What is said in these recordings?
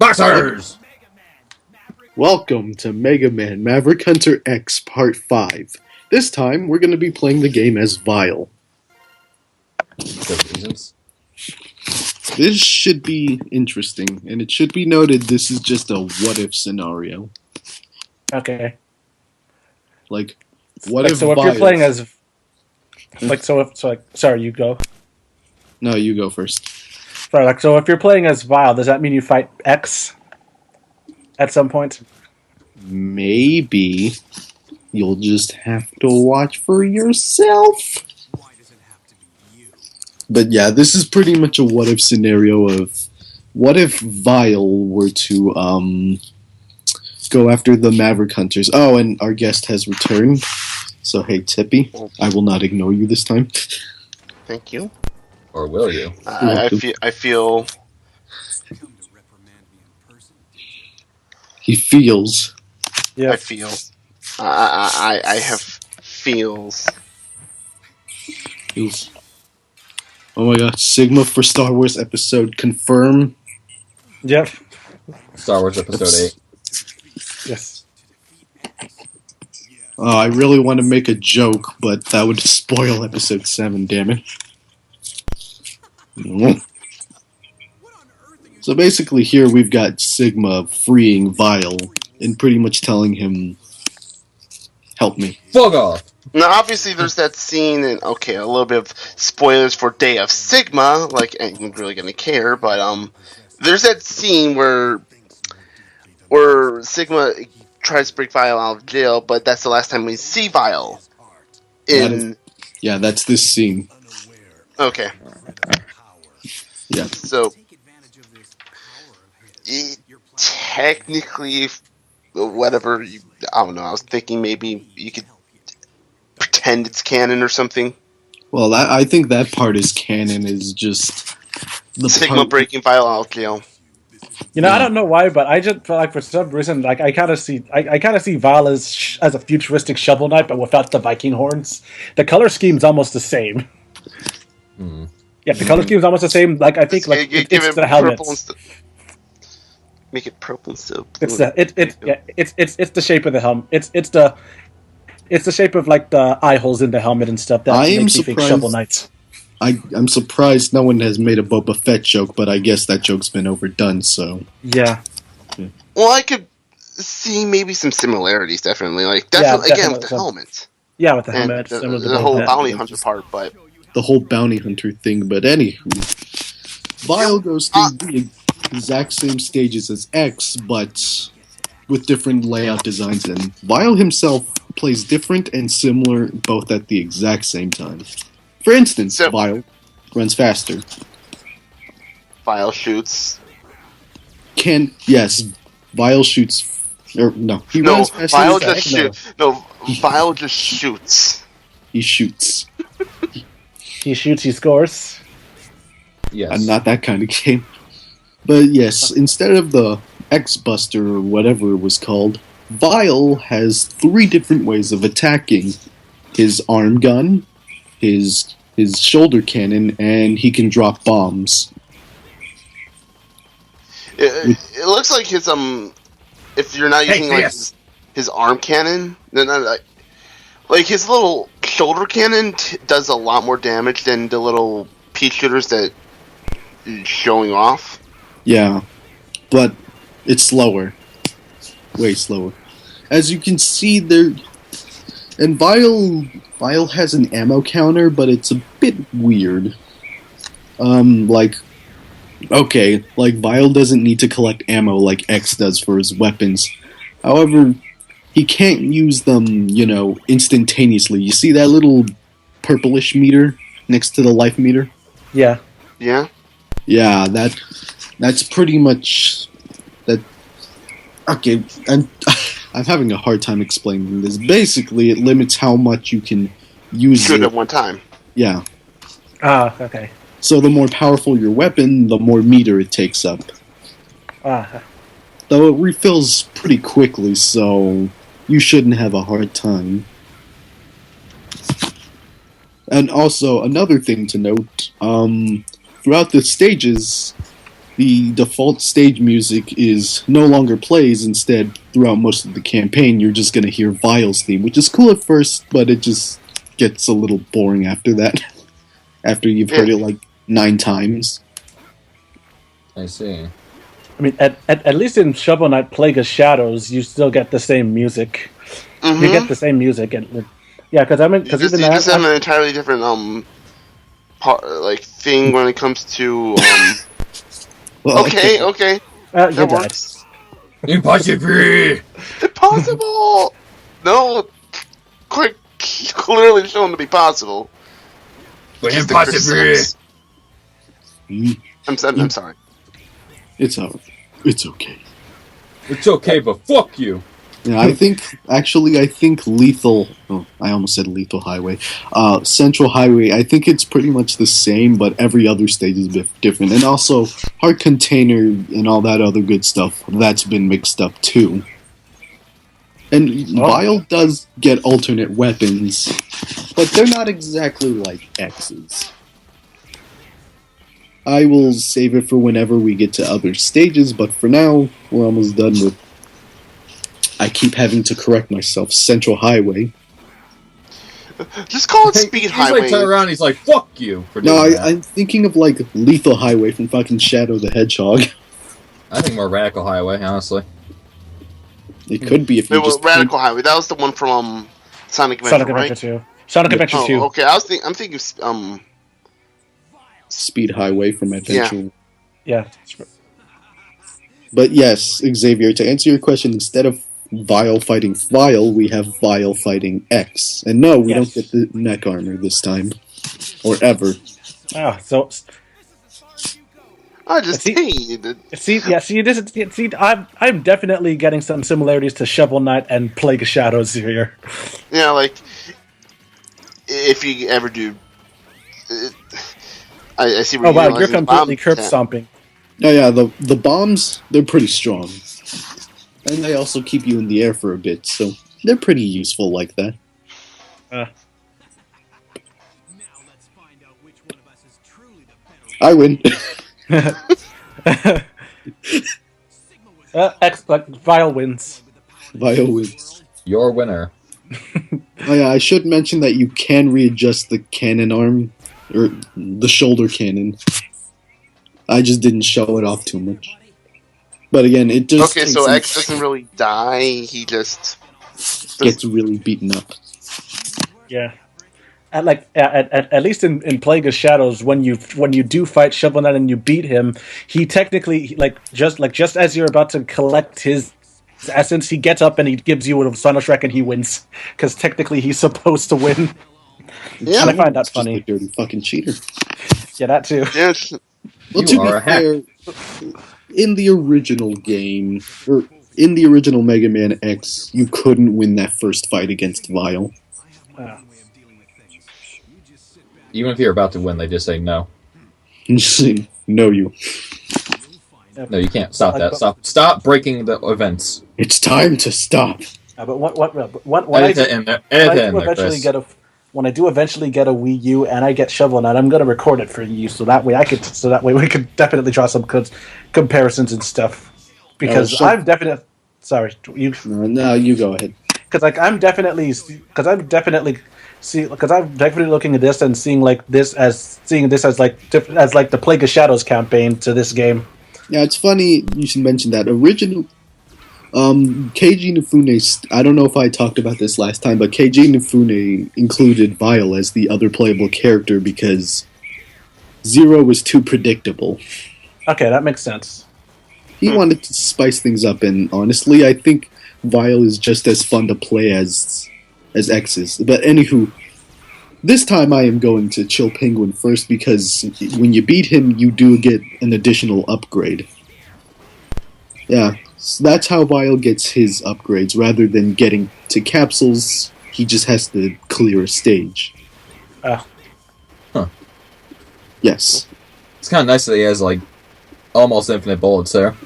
Boxers! Welcome to Mega Man Maverick Hunter X Part 5. This time, we're going to be playing the game as Vile. Good reasons. This should be interesting, and it should be noted this is just a what-if scenario. Okay. Like, what Like, if so if Vile... you're playing as... Like, so if... So like, sorry, you go. No, you go first. Sorry, like, so if you're playing as Vile, does that mean you fight X at some point? Maybe you'll just have to watch for yourself. But yeah, this is pretty much a what-if scenario of... What if Vile were to, go after the Maverick Hunters? Oh, and our guest has returned. So, hey, Tippy, I will not ignore you this time. Thank you. Or will you? I feel. He feels. Yeah. I feel. I have feels. Feels. Oh my god, Sigma for Star Wars episode confirm. Yep. Star Wars Episode 8. Yes. Oh, I really want to make a joke, but that would spoil episode 7, damn it. So basically here we've got Sigma freeing Vile and pretty much telling him, help me. Fuck off! Now, obviously, there's that scene, and okay, a little bit of spoilers for Day of Sigma. Like, ain't really gonna care, but there's that scene where Sigma tries to break Vile out of jail, but that's the last time we see Vile. Yeah, that's this scene. Okay. Yeah. So, technically, whatever, I don't know, I was thinking maybe you could pretend it's canon or something. Well, I think that part is canon, is just... the Sigma part breaking Vile out of jail. You know, I don't know why, but I just feel like for some reason, like I kind of see Vile as a futuristic Shovel Knight, but without the Viking horns. The color scheme's almost the same. Hmm. Yeah, the color scheme's almost the same. Like I think, like it's the helmets. Make it purple instead of blue. It's the shape of the helmet. It's the shape of like the eye holes in the helmet and stuff that makes me think Shovel Knights. I'm surprised no one has made a Boba Fett joke, but I guess that joke's been overdone, so... Yeah. Well, I could see maybe some similarities, definitely. Like, definitely, again, with the helmet. Yeah, with the And helmet. the whole bounty hunter part, but... The whole bounty hunter thing, but anywho... Vile goes through the exact same stages as X, but with different layout designs, and Vile himself plays different and similar both at the exact same time. For instance, Vile runs faster. Vile shoots. Vile shoots... runs faster. Vile just shoots. No, Vile just shoots. He shoots. He shoots, he scores. Yes. Not that kind of game. But yes, instead of the X-Buster or whatever it was called, Vile has 3 different ways of attacking. His arm gun, his shoulder cannon, and he can drop bombs. It looks like his if you're not using like his arm cannon, then like his little shoulder cannon does a lot more damage than the little pea shooters that is showing off. Yeah, but it's slower, way slower. As you can see there, and Vile has an ammo counter, but it's a bit weird. Like Vile doesn't need to collect ammo like X does for his weapons. However, he can't use them, instantaneously. You see that little purplish meter next to the life meter? Yeah. Yeah? Yeah, that's pretty much... that. Okay, I'm having a hard time explaining this. Basically, it limits how much you can use Shoot at one time. Yeah. Ah, okay. So the more powerful your weapon, the more meter it takes up. Ah. Though it refills pretty quickly, so you shouldn't have a hard time. And also, another thing to note, throughout the stages, the default stage music is no longer plays. Instead, throughout most of the campaign, you're just going to hear Vile's theme, which is cool at first, but it just gets a little boring after that. After you've heard it like 9 times. I see. I mean, at least in Shovel Knight Plague of Shadows, you still get the same music. Mm-hmm. You get the same music, and yeah, because you just have an entirely different thing when it comes to Well, okay. you That died. works. Impossible! Impossible! No, clearly shown to be possible. But Just the impossible! criticisms. Mm, I'm sorry. It's okay. It's okay, but fuck you! Yeah, I think Lethal... Oh, I almost said Lethal Highway. Central Highway, I think it's pretty much the same, but every other stage is a bit different. And also, Heart Container and all that other good stuff, that's been mixed up too. And Vile does get alternate weapons, but they're not exactly like X's. I will save it for whenever we get to other stages, but for now, we're almost done with... I keep having to correct myself. Central Highway. Just call it Speed Highway. He's like, turn around, he's like, fuck you for No, doing that. I'm thinking of like Lethal Highway from fucking Shadow the Hedgehog. I think more Radical Highway, honestly. It could be if you just... Radical Highway. That was the one from Sonic Adventure, right? 2. Sonic Adventure 2. Okay, I'm thinking Speed Highway from Adventure. Yeah. But yes, Xavier, to answer your question, instead of Vile fighting Vile, we have Vile fighting X. And no, we don't get the neck armor this time. Or ever. Oh, so... I just hated it. I'm definitely getting some similarities to Shovel Knight and Plague of Shadows here. Yeah, like, if you ever do... I see where you're completely curb stomping. Oh yeah, the bombs, they're pretty strong. And they also keep you in the air for a bit, so they're pretty useful like that. I win. Vile wins. Vile wins. Your winner. Oh yeah, I should mention that you can readjust the cannon arm, or the shoulder cannon. I just didn't show it off too much. But again, it just... Okay, so X doesn't really die, he just... gets really beaten up. Yeah. At least in Plague of Shadows, when you do fight Shovel Knight and you beat him, he technically just as you're about to collect his essence, he gets up and he gives you a Sonoshrek and he wins because technically he's supposed to win. Yeah, and I find that funny. Just a dirty fucking cheater. Yeah, that too. Yeah. Well, to be fair, in the original game, or in the original Mega Man X, you couldn't win that first fight against Vile. Even if you're about to win, they just say no. No, you. No, you can't. Stop that. Stop breaking the events. It's time to stop. But when I do eventually get a Wii U and I get Shovel Knight, I'm gonna record it for you so that way we could definitely draw some comparisons and stuff. Because I'm definitely sorry, you. No, you go ahead. Because I'm definitely looking at this and seeing this as like the Plague of Shadows campaign to this game. Yeah, it's funny you should mention that. Original Keiji Inafune, I don't know if I talked about this last time, but Keiji Inafune included Vile as the other playable character because Zero was too predictable. Okay, that makes sense. He wanted to spice things up, and honestly, I think Vile is just as fun to play as X is. But anywho, this time I am going to Chill Penguin first because when you beat him, you do get an additional upgrade. Yeah, so that's how Vile gets his upgrades. Rather than getting to capsules, he just has to clear a stage. Huh. Yes. It's kind of nice that he has, almost infinite bullets there.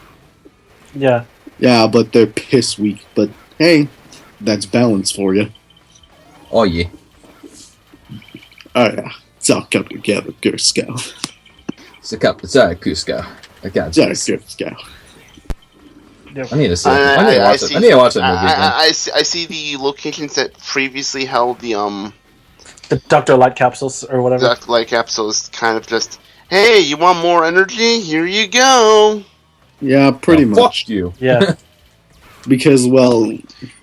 Yeah. Yeah, but they're piss weak. But hey, that's balance for you. Oh, yeah. Oh yeah, it's all come together, Cusco. It's a cup inside Cusco. God, Just go. I need to see. I need to watch it. I need to watch that movie again. I see the locations that previously held the Dr. Light capsules or whatever. Dr. Light capsules. Kind of just, hey, you want more energy? Here you go. Yeah, pretty much. Fuck you. Yeah. Because, well,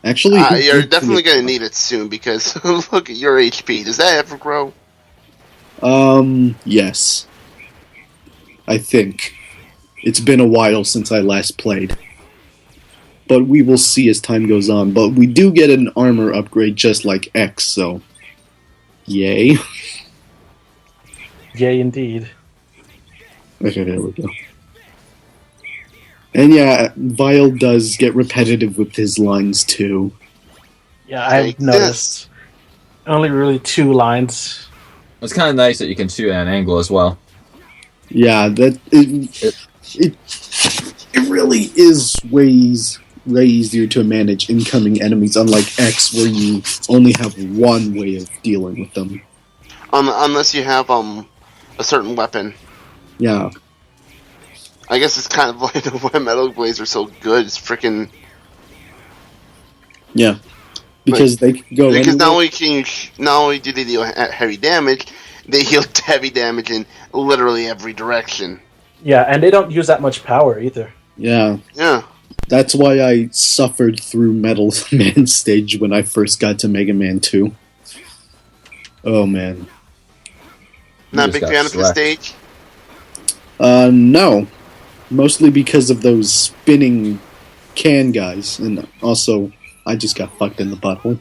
actually... you're definitely going to need it soon, because look at your HP. Does that ever grow? Yes. I think. It's been a while since I last played. But we will see as time goes on. But we do get an armor upgrade just like X, so... Yay. Yay, indeed. Okay, there we go. And yeah, Vile does get repetitive with his lines, too. Yeah, I've noticed. Only really 2 lines. It's kind of nice that you can shoot at an angle as well. Yeah, that... It really is way easier to manage incoming enemies, unlike X, where you only have one way of dealing with them. Unless you have a certain weapon. Yeah. I guess it's kind of like why Metal Blades are so good. It's freaking... Yeah. Because they can go Because anywhere. not only do they deal heavy damage, they heal heavy damage in literally every direction. Yeah, and they don't use that much power either. Yeah. Yeah. That's why I suffered through Metal Man stage when I first got to Mega Man 2. Oh, man. Not a big fan of the stage? No. Mostly because of those spinning can guys. And also, I just got fucked in the butthole.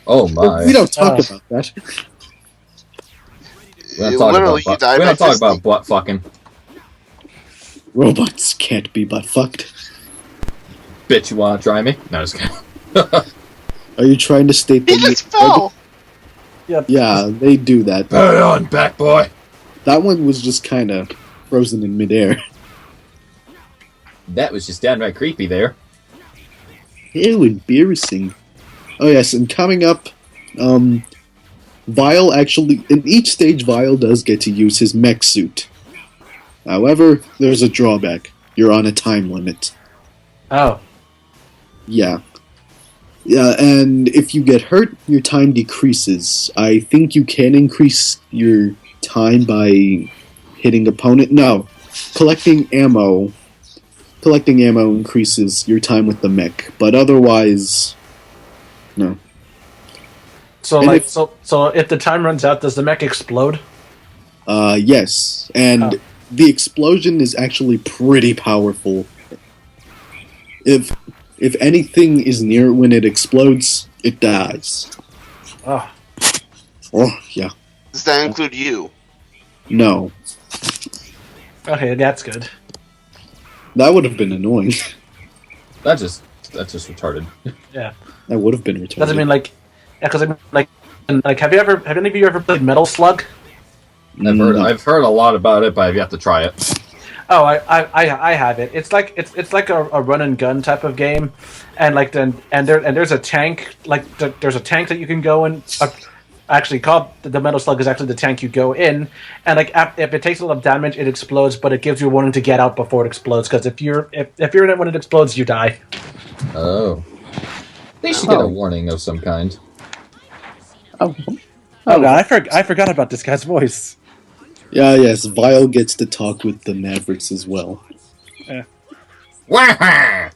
Oh, my. We don't talk about that. We don't talk about butt fucking. Robots can't be butt fucked. Bitch, you wanna try me? No, just kidding. Are you trying to state that He just fell! Yep. Yeah, they do that. Put it on, back boy! That one was just kind of frozen in midair. That was just downright creepy there. Ew, embarrassing. Oh yes, and coming up, Vile actually, in each stage Vile does get to use his mech suit. However, there's a drawback. You're on a time limit. Oh. Yeah. Yeah, and if you get hurt, your time decreases. I think you can increase your time by hitting opponent. No. Collecting ammo increases your time with the mech, but otherwise, no. So And like, so if the time runs out, does the mech explode? Yes, and the explosion is actually pretty powerful. If anything is near it when it explodes, it dies. Oh. Oh, yeah. Does that include you? No. Okay, that's good. That would have been annoying. That's just retarded. Yeah. That would have been retarded. Doesn't mean like, yeah, because I mean like have any of you ever played Metal Slug? I've heard a lot about it, but I've yet to try it. Oh, I have it. It's like a run and gun type of game, and like there's a tank there's a tank that you can go in. Actually, called the Metal Slug is actually the tank you go in, and like if it takes a lot of damage, it explodes, but it gives you a warning to get out before it explodes. Because if you're in it when it explodes, you die. Oh, they should get a warning of some kind. Oh god, I forgot about this guy's voice. Yeah, yes, Vile gets to talk with the Mavericks as well. Yeah. Why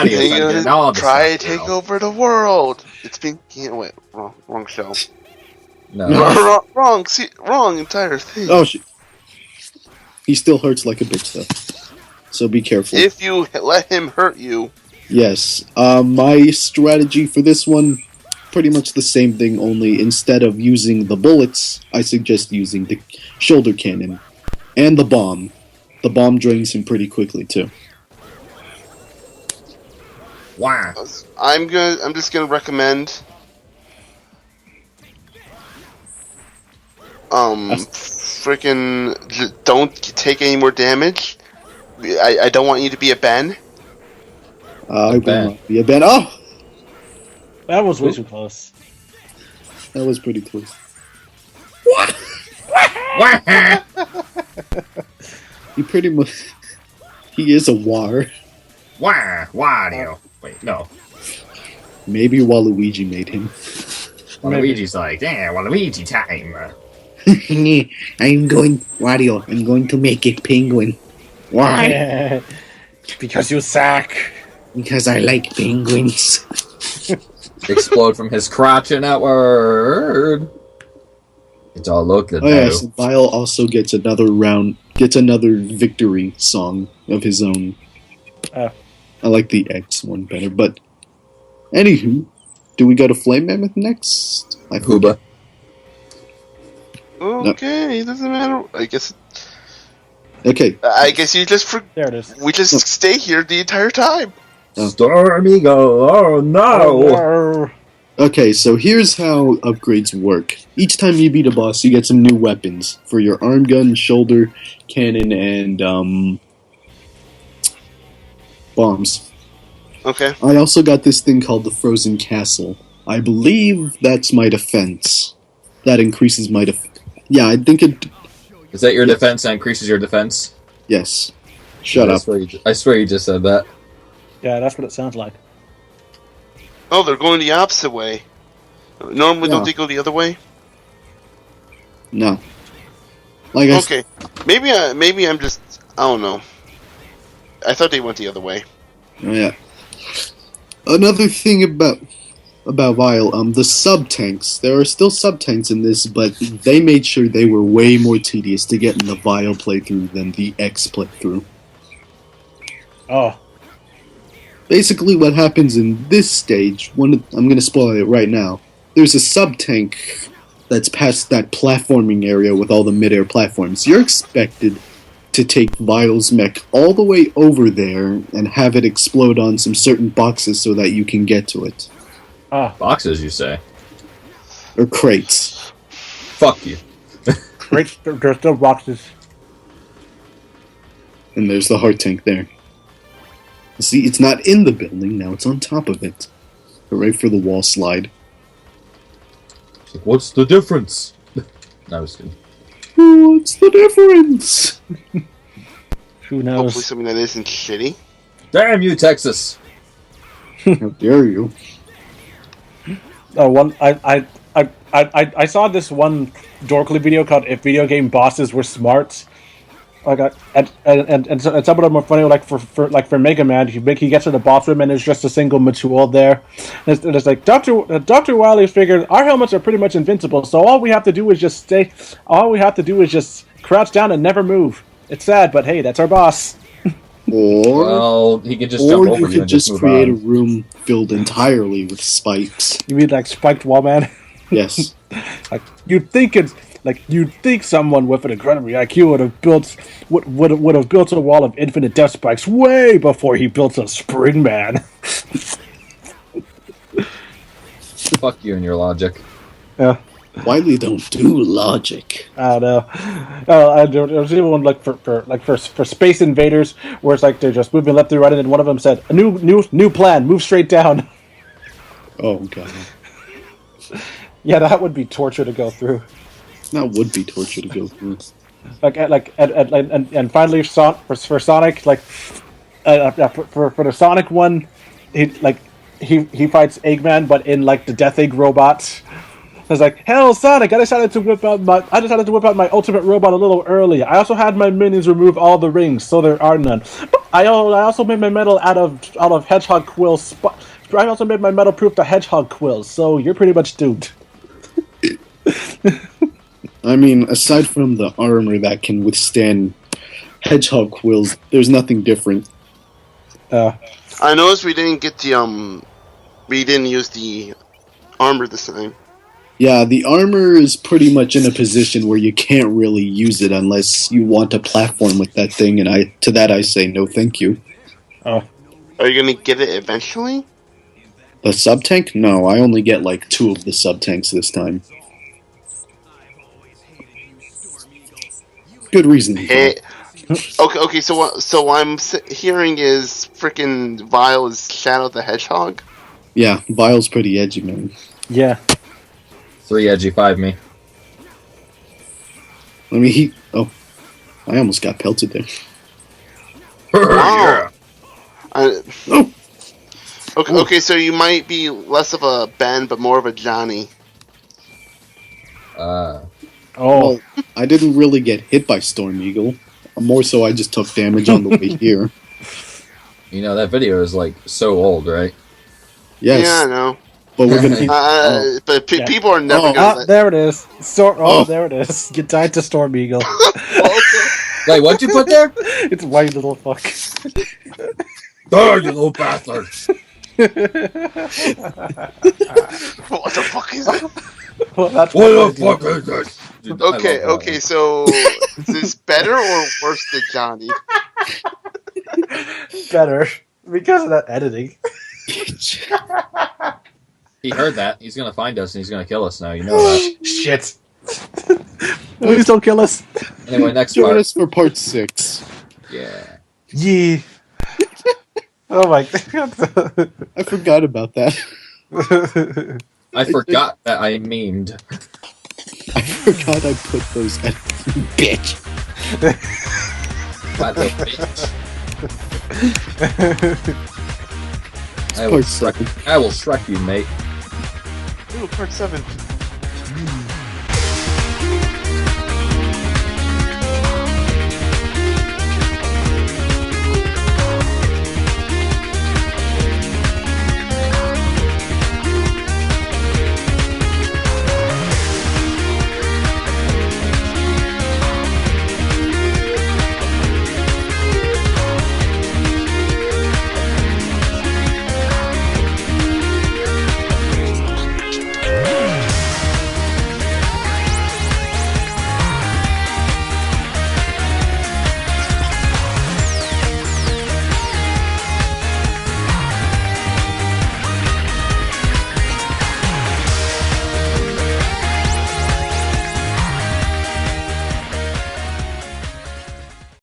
do you try to take over the world? It's been wait, wrong show. No, wrong entire thing. Oh shit. He still hurts like a bitch though. So be careful. If you let him hurt you. Yes. My strategy for this one, pretty much the same thing, only instead of using the bullets, I suggest using the shoulder cannon. And the bomb. The bomb drains him pretty quickly, too. wow. I'm just gonna recommend freaking don't take any more damage. I don't want you to be a Ben. I will not be a Ben. Oh! That was way too close. That was pretty close. What? He pretty much... He is a war. Wario. Wait, no. Maybe Waluigi made him. Waluigi's like, yeah, Waluigi time. I'm going... Wario, I'm going to make it penguin. Why? Because you suck. Because I like penguins. Explode from his crotch and outward. It's all look-good now. Yes, Vile also gets another victory song of his own. I like the X one better, but... Anywho, do we go to Flame Mammoth next? Hooba. Okay, doesn't matter. I guess... Okay. I guess you just... There it is. We just stay here the entire time. Stormy go, oh no! Okay, so here's how upgrades work. Each time you beat a boss, you get some new weapons for your arm gun, shoulder, cannon, and bombs. Okay. I also got this thing called the Frozen Castle. I believe that's my defense. That increases my defense. Yeah, I think it... Is that your defense that increases your defense? Yes. Shut up. I swear you just said that. Yeah, that's what it sounds like. Oh, they're going the opposite way. Normally, don't they go the other way? No. Like okay. Maybe I'm just... I don't know. I thought they went the other way. Oh, yeah. Another thing about Vile, the sub-tanks. There are still sub-tanks in this, but they made sure they were way more tedious to get in the Vile playthrough than the X playthrough. Oh. Basically what happens in this stage, I'm going to spoil it right now, there's a sub-tank that's past that platforming area with all the mid-air platforms. You're expected to take Vile's mech all the way over there and have it explode on some certain boxes so that you can get to it. Boxes, you say? Or crates. Fuck you. Crates, they're still boxes. And there's the heart tank there. See, it's not in the building, now it's on top of it. Hooray for the wall slide. What's the difference? No, I was kidding. What's the difference? Who knows? Hopefully something that isn't shitty. Damn you, Texas! How dare you? I saw this one Dorkly video called "If Video Game Bosses Were Smart." Like, and some of them are funny. Like for Mega Man, he gets to the boss room and there's just a single Matul there. And it's like Dr. Wily figured our helmets are pretty much invincible, so all we have to do is just stay. All we have to do is just crouch down and never move. It's sad, but hey, that's our boss. Or he could just jump over you could just create a room filled entirely with spikes. You mean like spiked wall man? Yes. Like you'd think someone with an incredible IQ would have built a wall of infinite death spikes way before he built a spring man. Fuck you and your logic. Yeah. Wily don't do logic. I don't know. There was even one like for Space Invaders where it's like they're just moving left and right, and then one of them said, "A new plan. Move straight down." Oh god. Yeah, that would be torture to go through. That would be torture to go through. And finally for Sonic, like for the Sonic one, he fights Eggman, but in like the Death Egg robot. I was like, hell, Sonic! I decided to whip out my ultimate robot a little early. I also had my minions remove all the rings, so there are none. I also made my metal out of hedgehog quills. I also made my metal proof to hedgehog quills, so you're pretty much doomed. I mean, aside from the armor that can withstand hedgehog quills, there's nothing different. I noticed we didn't use the armor this time. Yeah, the armor is pretty much in a position where you can't really use it unless you want to platform with that thing, and I say no thank you. Oh. Are you gonna get it eventually? The sub-tank? No, I only get like 2 of the sub-tanks this time. Good reason. Hey, okay. So what I'm hearing is frickin' Vile is Shadow the Hedgehog. Yeah, Vile's pretty edgy, man. Yeah. 3 edgy 5 me. I mean, oh, I almost got pelted there. Wow. Oh. Okay, so you might be less of a Ben, but more of a Johnny. Well, I didn't really get hit by Storm Eagle. More so, I just took damage on the way here. You know, that video is like so old, right? Yes. Yeah, I know. But we're gonna. People are never gonna. There it is. There it is. You died to Storm Eagle. Wait, what'd you put there? It's white little fuck. Oh, you little bastard! What the fuck is that? Well, that's What the fuck is this? Dude, Okay, so is this better or worse than Johnny? Better because of that editing. He heard that. He's gonna find us and he's gonna kill us now. You know that. Shit. Please don't kill us. Anyway, next Join part. us for part 6. Yeah. Yeah. Oh my god. I forgot about that. I forgot that I memed. I forgot I put those at bitch. That little bitch. I will Shrek you, mate. Ooh, part 7.